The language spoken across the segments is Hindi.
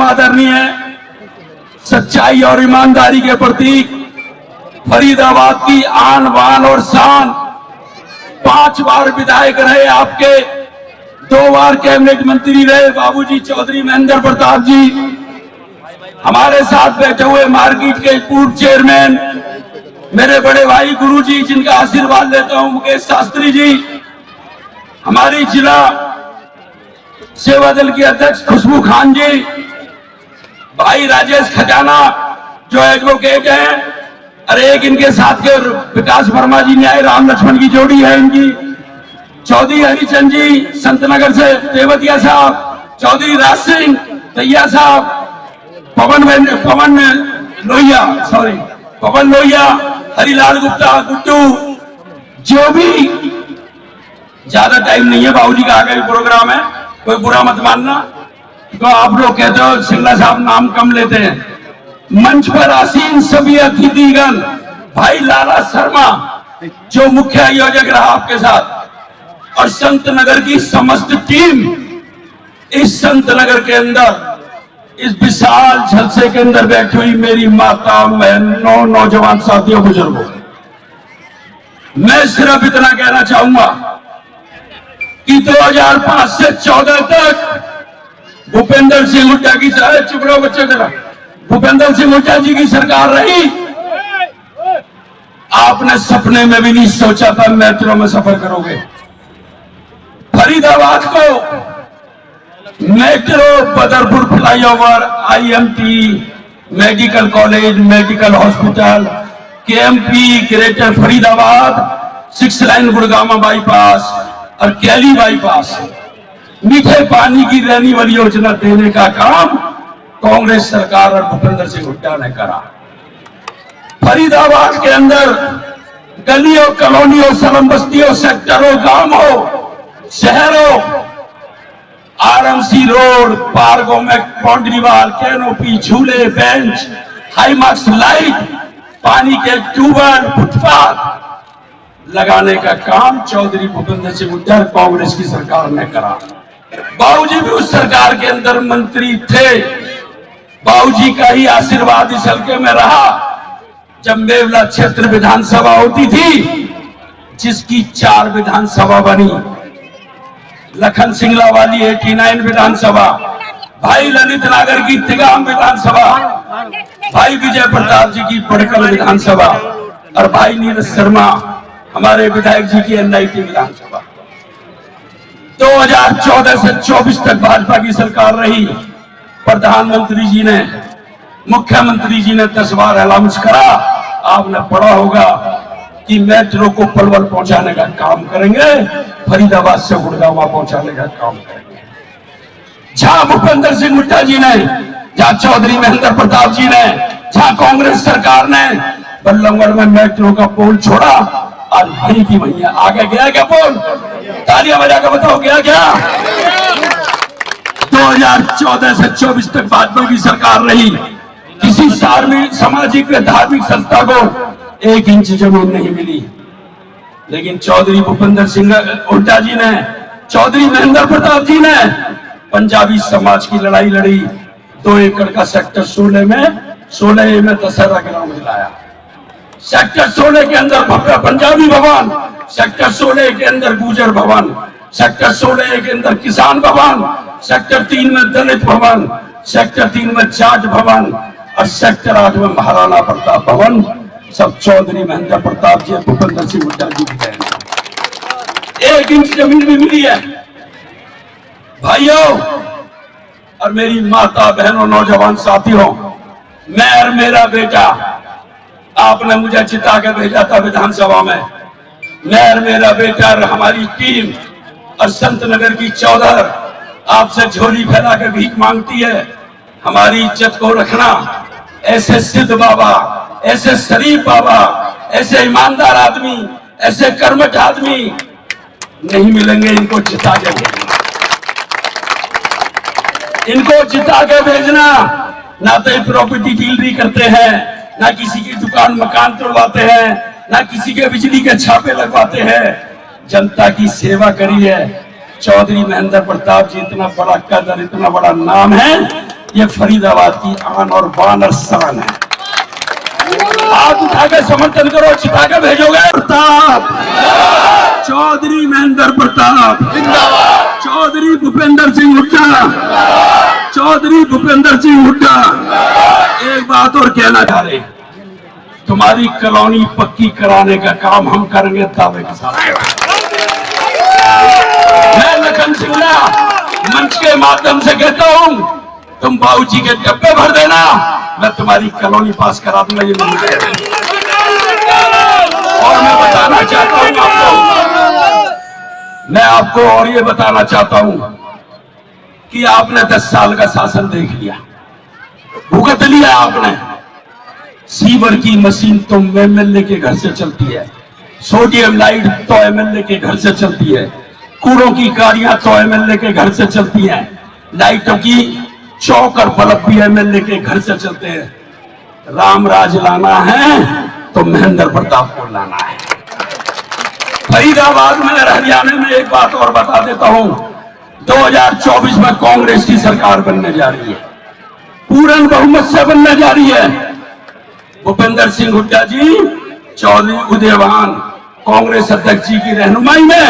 आदरणीय सच्चाई और ईमानदारी के प्रतीक, फरीदाबाद की आन बान और शान, 5 बार विधायक रहे आपके, 2 बार कैबिनेट मंत्री रहे बाबूजी चौधरी महेंद्र प्रताप जी, हमारे साथ बैठे हुए मार्केट के पूर्व चेयरमैन मेरे बड़े भाई गुरुजी जिनका आशीर्वाद लेता हूं मुकेश शास्त्री जी, हमारी जिला सेवा दल की अध्यक्ष खुशबू खान जी, भाई राजेश खजाना जो एडवोकेट हैं, और एक इनके साथ के विकास वर्मा जी न्याय राम लक्ष्मण की जोड़ी है इनकी, चौधरी हरिचंद जी संतनगर से तेवतिया साहब, चौधरी राज सिंह तैया साहब, पवन लोहिया, हरिलाल गुप्ता, गुड्डू, जो भी, ज्यादा टाइम नहीं है बाबूजी का आगे भी प्रोग्राम है, कोई बुरा मत मानना। तो आप लोग कहते हो सिंगला साहब नाम कम लेते हैं, मंच पर आसीन सभी अतिथिगण, भाई लाला शर्मा जो मुख्य आयोजक रहा आपके साथ, और संत नगर की समस्त टीम, इस संत नगर के अंदर इस विशाल जलसे के अंदर बैठी हुई मेरी माता, बहनों, नौजवान साथियों, बुजुर्गों, मैं सिर्फ इतना कहना चाहूंगा कि 2005 से 14 तक भूपेंद्र सिंह हुड्डा की, चुप रहो बच्चे जरा, भूपेंद्र सिंह हुड्डा जी की सरकार रही। आपने सपने में भी नहीं सोचा था मेट्रो में सफर करोगे। फरीदाबाद को metro, Badarpur flyover, IMT, medical college, medical hospital, KMP greater Faridabad, 6 line गुड़गामा बाईपास और कैली बाईपास, मीठे पानी की रहने वाली योजना देने का काम कांग्रेस सरकार और भूपेंद्र सिंह हुड्डा ने करा। फरीदाबाद के अंदर गलियों, कॉलोनियों, सलम बस्तियों, सेक्टरों, गांवों, शहरों, RMC रोड, पार्कों में बाउंड्री वाल, कैनोपी, झूले, बेंच, हाई मार्क्स लाइट, पानी के ट्यूबवेल, फुटपाथ लगाने का काम चौधरी भूपेंद्र सिंह हुड्डा कांग्रेस की सरकार ने करा। बाबूजी भी उस सरकार के अंदर मंत्री थे, बाबूजी का ही आशीर्वाद इस हल्के में रहा। जब मेवला क्षेत्र विधानसभा होती थी, जिसकी 4 विधानसभा बनी, लखन सिंगला वाली 89 विधानसभा, भाई ललित नागर की तिगाम विधानसभा, भाई विजय प्रताप जी की पड़कल विधानसभा, और भाई नीरज शर्मा हमारे विधायक जी की NIT विधानसभा। 2014 से 24 तक भाजपा की सरकार रही। प्रधानमंत्री जी ने, मुख्यमंत्री जी ने 10 बार अनाउंस करा, आपने पढ़ा होगा कि मेट्रो को पलवल पहुंचाने का काम करेंगे, फरीदाबाद से गुड़गांव पहुंचाने का काम करेंगे। जहां भूपेंद्र सिंह हुड्डा जी ने, जहां चौधरी महेंद्र प्रताप जी ने, जहां कांग्रेस सरकार ने बल्लभगढ़ में मेट्रो का पोल छोड़ा, आज वहीं की वहीं आगे गया क्या पोल? तालियां बजा कर बताओ गया क्या? 2014 से 24 तक भाजपा की सरकार रही। किसी सामाजिक या धार्मिक संस्था को 1 इंच जमीन नहीं मिली, लेकिन चौधरी भूपेंद्र सिंह हुड्डा जी ने, चौधरी महेंद्र प्रताप जी ने पंजाबी समाज की लड़ाई लड़ी। 2 एकड़ का सेक्टर 16 में दशहरा ग्राउंड दिलाया। सेक्टर 16 के अंदर भव्य पंजाबी भवन, सेक्टर 16 के अंदर गुजर भवन, सेक्टर 16 के अंदर किसान भवन, सेक्टर 3 में दलित भवन, सेक्टर 3 में जाट भवन, और सेक्टर 8 में महाराणा प्रताप भवन, सब चौधरी महेंद्र प्रताप जी, भूपेंद्र सिंह हुड्डा जी की देन है। 1 इंच जमीन भी मिली है। भाइयों और मेरी माता, बहनों, नौजवान साथियों, मैं और मेरा बेटा, आपने मुझे चिता के भेजा था विधानसभा में, मैं और मेरा बेटा और हमारी टीम और संत नगर की चौधर आपसे झोली फैला के भीख मांगती है। हमारी इज्जत को रखना। ऐसे सिद्ध बाबा, ऐसे शरीफ बाबा, ऐसे ईमानदार आदमी, ऐसे कर्मठ आदमी नहीं मिलेंगे। इनको जिता के भेजना, इनको जिता के भेजना। ना तो ये प्रॉपर्टी डीलरी करते हैं, ना किसी की दुकान मकान तोड़वाते हैं, ना किसी के बिजली के छापे लगवाते हैं। जनता की सेवा करी है। चौधरी महेंद्र प्रताप जी इतना बड़ा कदर, इतना बड़ा नाम है, ये फरीदाबाद की आन और बान और शान है। हाथ उठा के समर्थन करो, चिता के भेजोगे। प्रताप, चौधरी महेंद्र प्रताप, चौधरी भूपेंद्र सिंह हुड्डा, चौधरी भूपेंद्र सिंह हुड्डा। एक बात और कहना चाह रहे, तुम्हारी कॉलोनी पक्की कराने का काम हम करेंगे दावे के साथ। मैं लखन सिंगला मंच के माध्यम से कहता हूं, तुम बाबूजी के डब्बे भर देना, मैं तुम्हारी कॉलोनी पास करा दूंगा। ये और मैं बताना चाहता हूं आपको, मैं आपको और ये बताना चाहता हूं कि आपने 10 साल का शासन देख लिया, भुगत लिया आपने। सीवर की मशीन तो एमएलए के घर से चलती है, सोडियम लाइट तो एमएलए के घर से चलती है, कूड़ों की गाड़ियां तो एमएलए के घर से चलती हैं, लाइटों की चौक और बल्ब भी एमएलए के घर से चलते हैं। रामराज लाना है तो महेंद्र प्रताप को लाना है। फरीदाबाद में और हरियाणा में एक बात और बता देता हूं, 2024 में कांग्रेस की सरकार बनने जा रही है, पूर्ण बहुमत से बनने जा रही है। भूपेंद्र सिंह हुड्डा जी, चौधरी उदयवान कांग्रेस अध्यक्ष जी की रहनुमाई में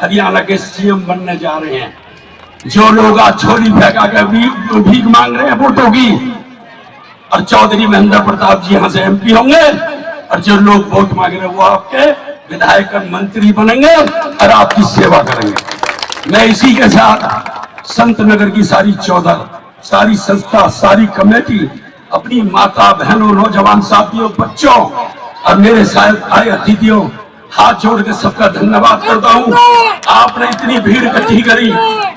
हरियाणा के सीएम बनने जा रहे हैं। जो लोग आज छोरी फेंका के भीख मांग रहे हैं वोटों की, और चौधरी महेंद्र प्रताप जी यहां से एमपी होंगे, और जो लोग वोट मांग रहे हैं वो आपके विधायक मंत्री बनेंगे और आपकी सेवा करेंगे। मैं इसी के साथ संत नगर की सारी चौधर, सारी संस्था, सारी कमेटी, अपनी माता बहनों, नौजवान साथियों, बच्चों और मेरे साथ आए अतिथियों, हाथ जोड़ के सबका धन्यवाद करता हूं। आपने इतनी भीड़ इकट्ठी करी,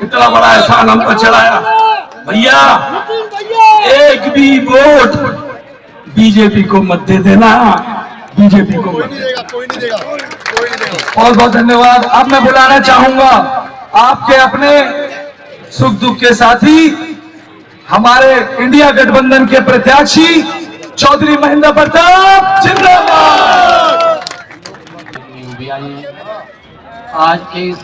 इतना बड़ा एहसान हम पर चढ़ाया। भैया, एक भी वोट बीजेपी को मत दे देना, बीजेपी को मत देगा, कोई नहीं देगा, कोई नहीं देगा। बहुत बहुत धन्यवाद। अब मैं बुलाना चाहूंगा आपके अपने सुख दुख के साथी, हमारे इंडिया गठबंधन के प्रत्याशी चौधरी महेंद्र प्रताप जिंदाबाद। आज के इस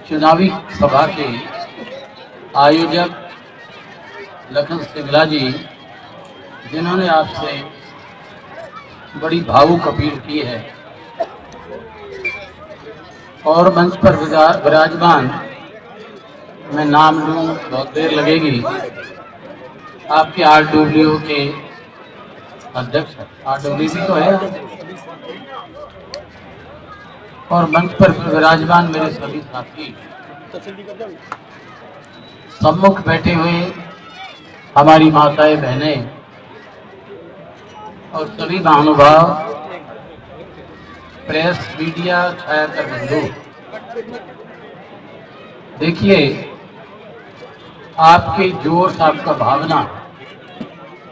चुनावी सभा के आयोजक लखन सिंगला जी, जिन्होंने आपसे बड़ी भावुक अपील की है, और मंच पर विराजमान, मैं नाम लूं बहुत देर लगेगी, आपके आरडब्ल्यू के अध्यक्ष, आरडब्ल्यू तो है, और मंच पर विराजमान मेरे सभी साथी, सम्मुख बैठे हुए हमारी माताएं, बहनें और सभी महानुभाव, प्रेस, मीडिया, छायाकर बंधु। देखिए, आपके जोश, आपका भावना,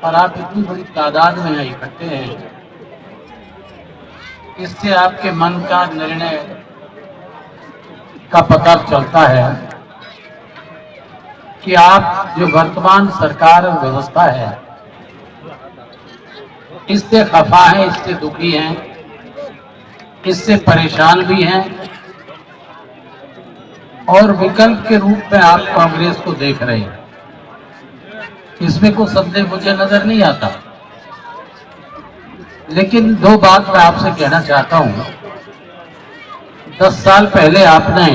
और आप इतनी बड़ी तादाद में इकट्ठे हैं, इससे आपके मन का निर्णय का पता चलता है कि आप जो वर्तमान सरकार और व्यवस्था है, इससे खफा है, इससे दुखी हैं, इससे परेशान भी हैं, और विकल्प के रूप में आप कांग्रेस को देख रहे हैं। इसमें कोई संदेह मुझे नजर नहीं आता। लेकिन दो बात मैं आपसे कहना चाहता हूं। 10 साल पहले आपने,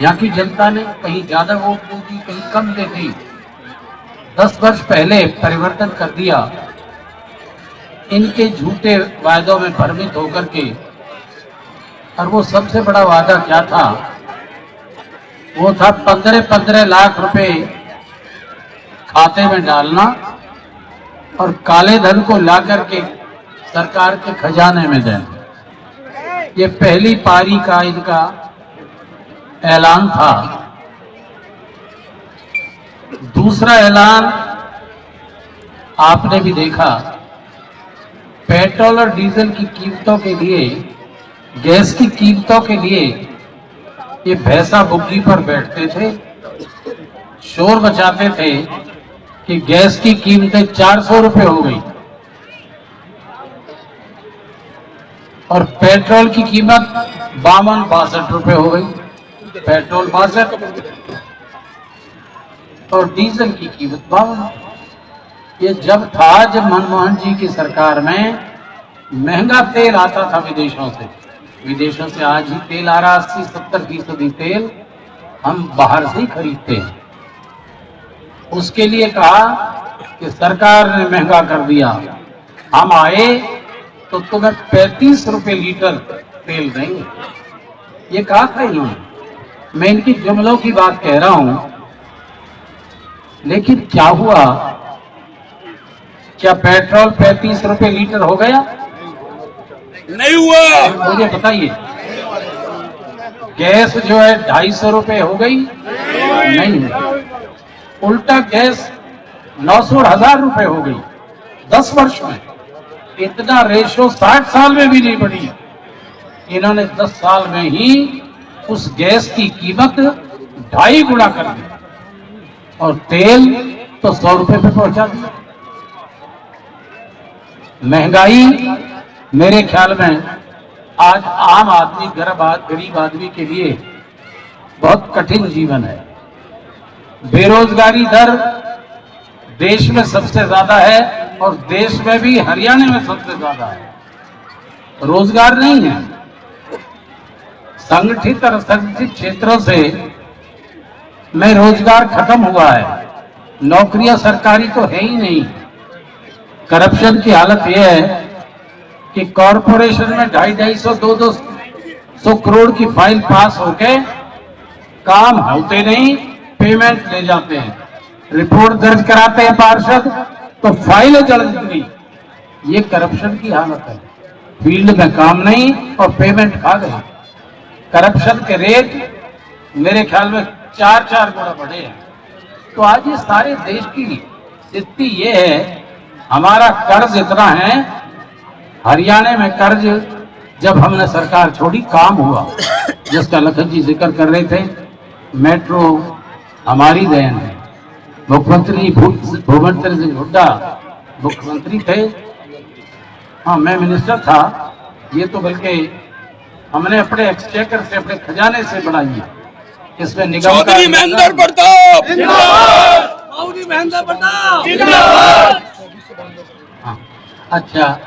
यहाँ की जनता ने कहीं ज्यादा वोट दी थी, कहीं कम दे दी। 10 वर्ष पहले परिवर्तन कर दिया, इनके झूठे वायदों में भ्रमित होकर के। और वो सबसे बड़ा वादा क्या था? वो था 15-15 लाख रुपए खाते में डालना और काले धन को ला करके सरकार के खजाने में देना। ये पहली पारी का इनका ऐलान था। दूसरा ऐलान आपने भी देखा, पेट्रोल और डीजल की कीमतों के लिए, गैस की कीमतों के लिए ये भैंसा बुग्गी पर बैठते थे, शोर मचाते थे कि गैस की कीमतें 400 रुपए हो गई और पेट्रोल की कीमत 52-62 रुपए हो गई। पेट्रोल 62, और डीजल की कीमत 52। ये जब मनमोहन जी की सरकार में महंगा तेल आता था विदेशों से आज ही तेल आ रहा, 80-70% तेल हम बाहर से ही खरीदते हैं। उसके लिए कहा कि सरकार ने महंगा कर दिया, हम आए तो तुम्हें 35 रुपए लीटर तेल देंगे। ये कहा था इन्होंने। मैं इनकी जुमलों की बात कह रहा हूं, लेकिन क्या हुआ? क्या पेट्रोल 35 रुपए लीटर हो गया? नहीं हुआ। मुझे बताइए। गैस जो है 250 रुपए हो गई? नहीं हुई। उल्टा गैस 900 और 1000 रुपए हो गई 10 वर्ष में। इतना रेशो 60 साल में भी नहीं बढ़ी। इन्होंने 10 साल में ही उस गैस की कीमत 2.5 गुना कर दी और तेल तो 100 रुपए पे पहुंचा दिया। महंगाई मेरे ख्याल में आज आम आदमी, गरीब आदमी के लिए बहुत कठिन जीवन है। बेरोजगारी दर देश में सबसे ज्यादा है और देश में भी हरियाणा में सबसे ज्यादा है। रोजगार नहीं है। संगठित और असंगठित क्षेत्रों से में रोजगार खत्म हुआ है। नौकरियां सरकारी तो है ही नहीं। करप्शन की हालत यह है कि कॉरपोरेशन में 250-200 करोड़ की फाइल पास होके काम होते नहीं, पेमेंट ले जाते हैं। रिपोर्ट दर्ज कराते हैं पार्षद तो फाइलें जल गई। ये करप्शन की हालत है। फील्ड में काम नहीं और पेमेंट खा गए। करप्शन के रेट मेरे ख्याल में 4-4 गुना बढ़े हैं। तो आज ये सारे देश की स्थिति ये है। हमारा कर्ज इतना है, हरियाणा में कर्ज जब हमने सरकार छोड़ी काम हुआ, जिसका लखन जी जिक्र कर रहे थे। मेट्रो हमारी देन है। मुख्यमंत्री भूपेंद्र सिंह हुड्डा मुख्यमंत्री थे, हाँ मैं मिनिस्टर था। ये तो बल्कि हमने अपने एक्सचेकर से, अपने खजाने से बढ़ाई है। इसमें निगम चौधरी महेंद्र प्रताप जिंदाबाद, चौधरी महेंद्र प्रताप जिंदाबाद। हाँ, अच्छा,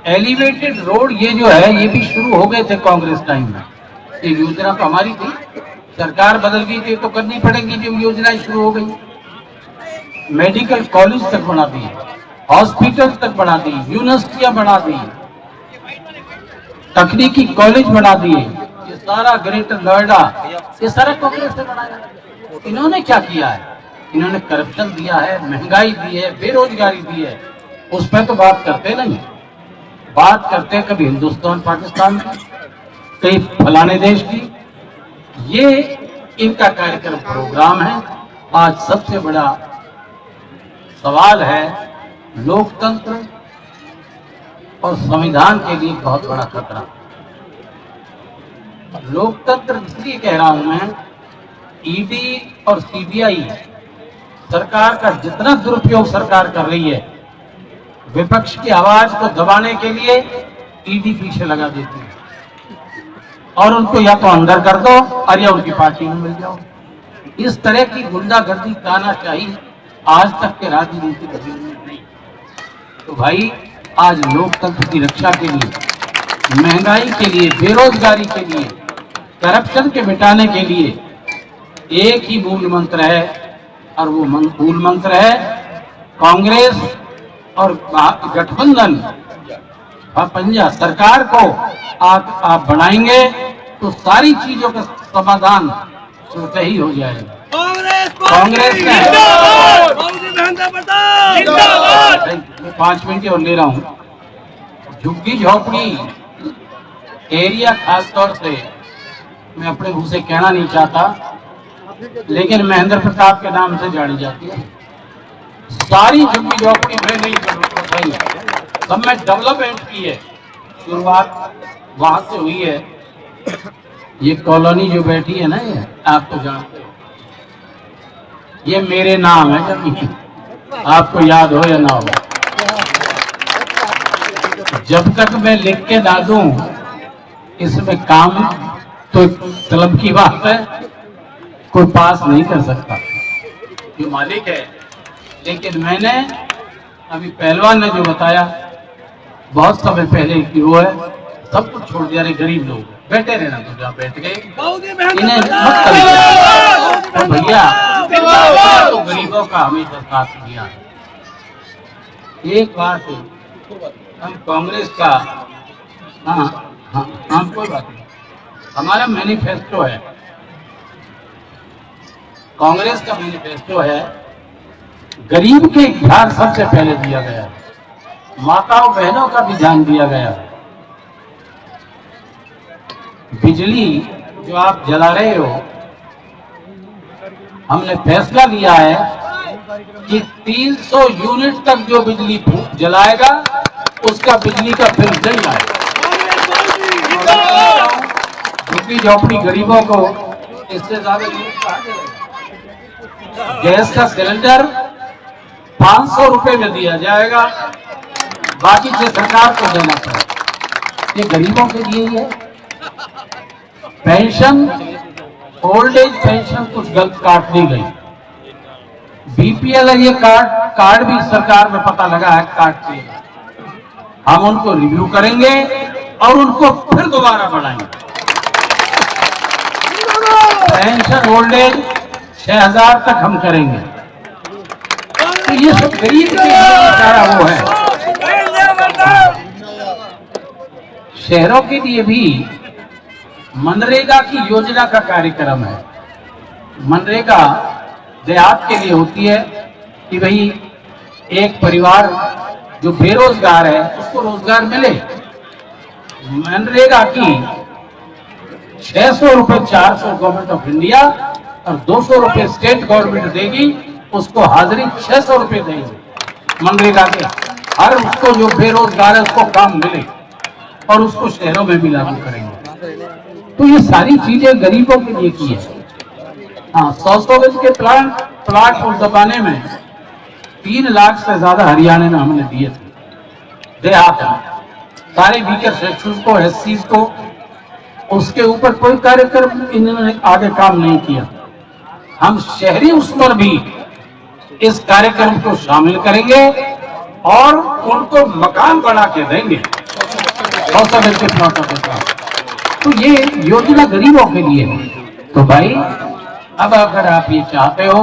एलिवेटेड रोड ये जो है ये भी शुरू हो गए थे कांग्रेस टाइम में। ये योजना तो हमारी थी, सरकार बदल गई थी तो करनी पड़ेगी। जो योजनाएं शुरू हो गई, मेडिकल कॉलेज तक बना दिए, हॉस्पिटल तक बना दी, यूनिवर्सिटियां बना दी, तकनीकी कॉलेज बना दिए। ये सारा ग्रेटर नोएडा ये सारा कांग्रेस ने बनाया। इन्होंने क्या किया है? इन्होंने करप्शन दिया है, महंगाई दी है, बेरोजगारी दी है। उस पर तो बात करते नहीं। बात करते कभी हिंदुस्तान पाकिस्तान की, कहीं फलाने देश की। ये इनका कार्यक्रम प्रोग्राम है। आज सबसे बड़ा सवाल है लोकतंत्र और संविधान के लिए बहुत बड़ा खतरा। लोकतंत्र इसलिए कह रहा हूं मैं, ईडी और सीबीआई सरकार का जितना दुरुपयोग सरकार कर रही है, विपक्ष की आवाज को दबाने के लिए ईडी पीछे लगा देती है और उनको या तो अंदर कर दो और या उनकी पार्टी में मिल जाओ। इस तरह की गुंडागर्दी तानाशाही आज तक के राजनीतिक में नहीं। तो भाई आज लोकतंत्र की रक्षा के लिए, महंगाई के लिए, बेरोजगारी के लिए, करप्शन के मिटाने के लिए एक ही मूल मंत्र है और वो मूल मंत्र है कांग्रेस और गठबंधन पंजा सरकार को आप बनाएंगे तो सारी चीजों का समाधान स्वतः ही हो जाएगा। कांग्रेस ने 5 मिनट और ले रहा हूं। झुग्गी झोपड़ी एरिया खास तौर से मैं अपने मुंह से कहना नहीं चाहता, लेकिन महेंद्र प्रताप के नाम से जानी जाती है। सारी झुग्गी झोपड़ी में नहीं बताई, सब में डेवलपमेंट की है। शुरुआत वहां से हुई है। ये कॉलोनी जो बैठी है ना, ये आप तो जानते हो, ये मेरे नाम है जमीन, आपको याद हो या ना हो। जब तक मैं लिख के ना दूं इसमें काम, तो तलब की बात है, कोई पास नहीं कर सकता। जो मालिक है, लेकिन मैंने अभी पहलवान ने जो बताया बहुत समय पहले कि वो है सब कुछ छोड़ दिया। रे गरीब लोग बैठे रहना, तो जहाँ बैठ गए इन्हें मत करिए। तो भैया तो गरीबों का हमेशा साथ दिया है। एक बात हम कांग्रेस का, हाँ कोई बात नहीं, हमारा मैनिफेस्टो है, कांग्रेस का मैनिफेस्टो है, गरीब के ध्यान सबसे पहले दिया गया है, माताओं बहनों का भी ध्यान दिया गया है। बिजली जो आप जला रहे हो, हमने फैसला लिया है कि 300 यूनिट तक जो बिजली जलाएगा उसका बिजली का बिल नहीं आएगा। झुग्गी झोपड़ी गरीबों को इससे ज्यादा गैस का सिलेंडर 500 रुपए में दिया जाएगा, बाकी से सरकार को देना पड़ेगा। ये गरीबों के लिए ही है। पेंशन, ओल्ड एज पेंशन कुछ गलत काट दी गई। बीपीएल ये कार्ड भी सरकार में पता लगा है काट दिए। हम उनको रिव्यू करेंगे और उनको फिर दोबारा बढ़ाएंगे। पेंशन ओल्ड एज 6000 तक हम करेंगे। तो ये सब गरीब के लिए सारा वो है। शहरों के लिए भी मनरेगा की योजना का कार्यक्रम है। मनरेगा देहात के लिए होती है कि भाई एक परिवार जो बेरोजगार है उसको रोजगार मिले। मनरेगा की 600 रुपए 400 गवर्नमेंट ऑफ इंडिया और 200 रुपए स्टेट गवर्नमेंट देगी, उसको हाजिरी 600 रुपए देंगे मनरेगा के। हर उसको जो बेरोजगार है उसको काम मिले और उसको शहरों में भी लागू करेंगे। तो ये सारी चीजें गरीबों के लिए की है। हाँ, 100 गज के प्लाट उस जमाने में 3 लाख से ज्यादा हरियाणा में हमने दिए थे देहात में। सारे वीकर सेक्शंस को, एससीज को, उसके ऊपर कोई कार्यक्रम इन्होंने आगे काम नहीं किया। हम शहरी उस पर भी इस कार्यक्रम को शामिल करेंगे और उनको मकान बना के देंगे 100 गज के प्लॉटों के साथ। तो ये योजना गरीबों के लिए है। तो भाई अब अगर आप ये चाहते हो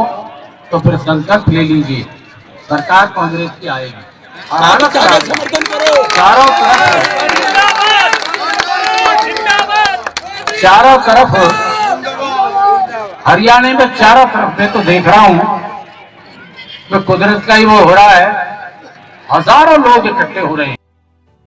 तो फिर संकल्प ले लीजिए, सरकार कांग्रेस की आएगी। चारों तरफ हरियाणा में चारों तरफ मैं तो देख रहा हूं तो कुदरत का ही वो हो रहा है, हजारों लोग इकट्ठे हो रहे हैं।